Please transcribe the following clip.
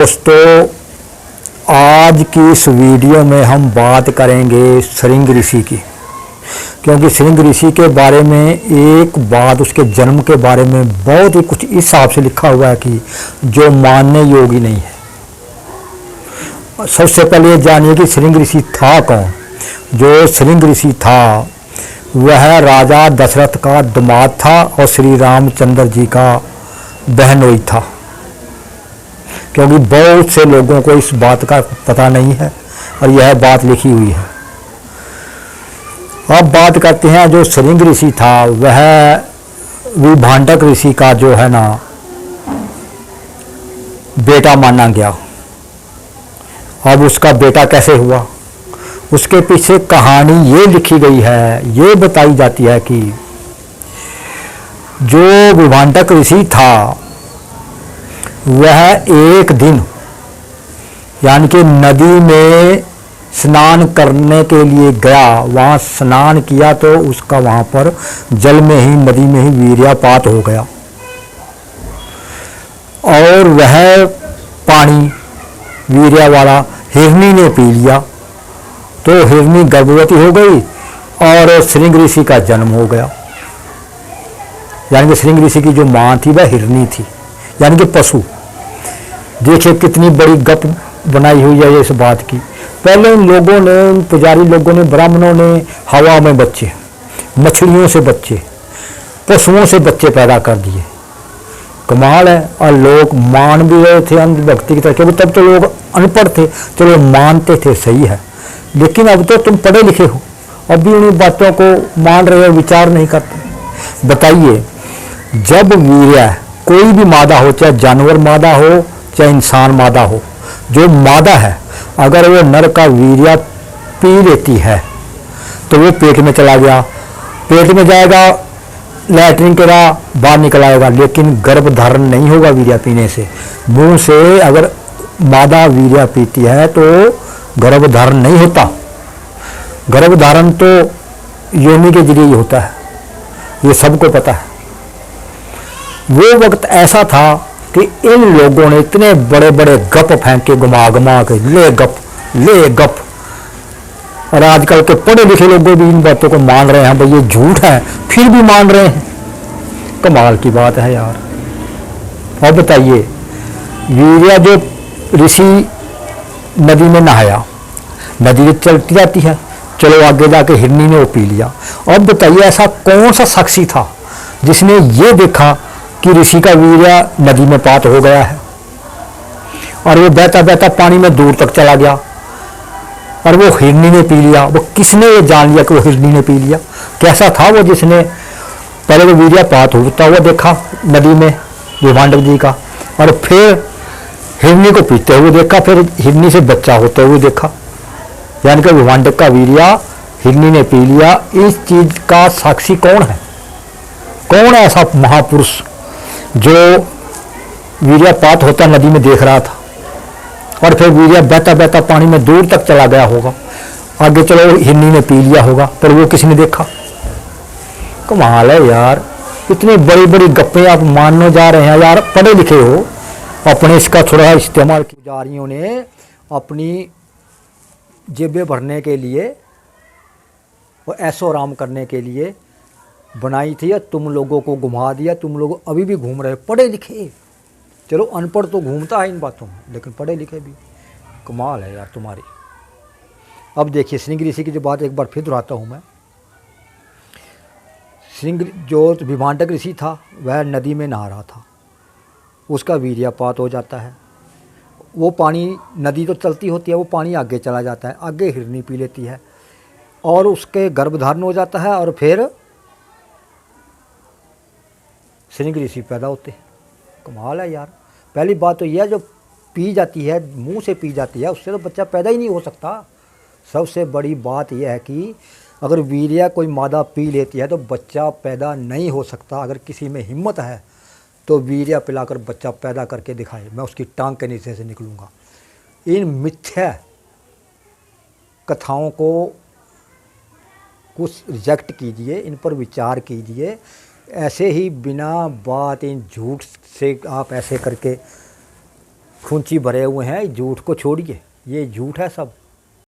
दोस्तों, आज की इस वीडियो में हम बात करेंगे श्रृंग ऋषि की। क्योंकि श्रृंग ऋषि के बारे में एक बात, उसके जन्म के बारे में बहुत ही कुछ इस हिसाब से लिखा हुआ है कि जो मानने योग्य नहीं है। सबसे पहले जानिए कि श्रृंग ऋषि था कौन। जो श्रृंग ऋषि था वह राजा दशरथ का दामाद था और श्री रामचंद्र जी का बहनोई था। क्योंकि बहुत से लोगों को इस बात का पता नहीं है और यह बात लिखी हुई है। अब बात करते हैं, जो श्रृंग ऋषि था वह विभांडक ऋषि का जो है ना बेटा माना गया। अब उसका बेटा कैसे हुआ, उसके पीछे कहानी ये लिखी गई है, ये बताई जाती है कि जो विभांडक ऋषि था वह एक दिन यानी कि नदी में स्नान करने के लिए गया। वहाँ स्नान किया तो उसका वहाँ पर जल में ही, नदी में ही वीर्यपात हो गया और वह पानी वीर्य वाला हिरनी ने पी लिया। तो हिरनी गर्भवती हो गई और श्रृंग ऋषि का जन्म हो गया। यानी कि श्रृंग ऋषि की जो माँ थी वह हिरनी थी, यानी कि पशु। देखिए कितनी बड़ी गप बनाई हुई है इस बात की। पहले उन लोगों ने, उन पुजारी लोगों ने, ब्राह्मणों ने हवा में बच्चे, मछलियों से बच्चे, पशुओं से बच्चे पैदा कर दिए। कमाल है। और लोग मान भी रहे थे अंधभक्ति की तरह, क्योंकि तब तो लोग अनपढ़ थे, चलो मानते थे, सही है। लेकिन अब तो तुम पढ़े लिखे हो, अब भी उन बातों को मान रहे हो, विचार नहीं करते। बताइए, जब वीर्य कोई भी मादा हो, चाहे जानवर मादा हो चाहे इंसान मादा हो, जो मादा है अगर वो नर का वीर्य पी लेती है तो वो पेट में चला गया, पेट में जाएगा, लैट्रिन के राह बाहर निकल आएगा, लेकिन गर्भ धारण नहीं होगा वीर्य पीने से। मुंह से अगर मादा वीर्य पीती है तो गर्भ धारण नहीं होता। गर्भ धारण तो योनि के जरिए ही होता है, ये सबको पता है। वो वक्त ऐसा था कि इन लोगों ने इतने बड़े बड़े गप फेंके, घुमा घुमा के, ले गप ले गप। और आजकल के पढ़े लिखे लोग भी इन बातों को मान रहे हैं, भाई ये झूठ है, फिर भी मान रहे हैं। कमाल की बात है यार। और बताइए, वीर्य जो ऋषि नदी में नहाया, नदी चलती जाती है, चलो आगे जाके हिरनी ने वो पी लिया। अब बताइए, ऐसा कौन सा साक्षी था जिसने ये देखा कि ऋषि का वीर्य नदी में पात हो गया है और वो बहता बहता पानी में दूर तक चला गया और वो हिरनी ने पी लिया। वो किसने ये जान लिया कि वो हिरनी ने पी लिया? कैसा था वो जिसने पहले वो वीर्य पात होता हुआ देखा नदी में विभांडक जी का, और फिर हिरनी को पीते हुए देखा, फिर हिरनी से बच्चा होते हुए देखा। यानी कि विभांडक का वीर्य हिरनी ने पी लिया। इस चीज का साक्षी कौन है? कौन है ऐसा महापुरुष जो वीर्यपात होता नदी में देख रहा था और फिर वीर्य बहता बहता पानी में दूर तक चला गया होगा? आगे चलो हिरनी ने पी लिया होगा, पर वो किसने देखा? कमाल है यार। इतनी बड़ी बड़ी गप्पे आप मानने जा रहे हैं यार। पढ़े लिखे हो, अपने इसका थोड़ा इस्तेमाल। पुजारियों ने अपनी जेबें भरने के लिए और ऐशो आराम करने के लिए बनाई थी, या तुम लोगों को घुमा दिया। तुम लोग अभी भी घूम रहे हो पढ़े लिखे। चलो अनपढ़ तो घूमता है इन बातों में, लेकिन पढ़े लिखे भी। कमाल है यार तुम्हारी। अब देखिए, श्रृंग ऋषि की जो बात एक बार फिर दोहराता हूँ मैं। श्रृंग जो विभांडक ऋषि था वह नदी में नहा रहा था, उसका वीर्यपात हो जाता है। वो पानी, नदी तो चलती होती है, वो पानी आगे चला जाता है, आगे हिरनी पी लेती है और उसके गर्भधारण हो जाता है और फिर श्रृंग ऋषि पैदा होते हैं। कमाल है यार। पहली बात तो यह, जो पी जाती है, मुंह से पी जाती है, उससे तो बच्चा पैदा ही नहीं हो सकता। सबसे बड़ी बात यह है कि अगर वीर्य कोई मादा पी लेती है तो बच्चा पैदा नहीं हो सकता। अगर किसी में हिम्मत है तो वीर्य पिलाकर बच्चा पैदा करके दिखाए, मैं उसकी टांग के नीचे से निकलूँगा। इन मिथ्या कथाओं को कुछ रिजेक्ट कीजिए, इन पर विचार कीजिए। ऐसे ही बिना बात इन झूठ से आप ऐसे करके खूंची भरे हुए हैं, झूठ को छोड़िए, ये झूठ है सब।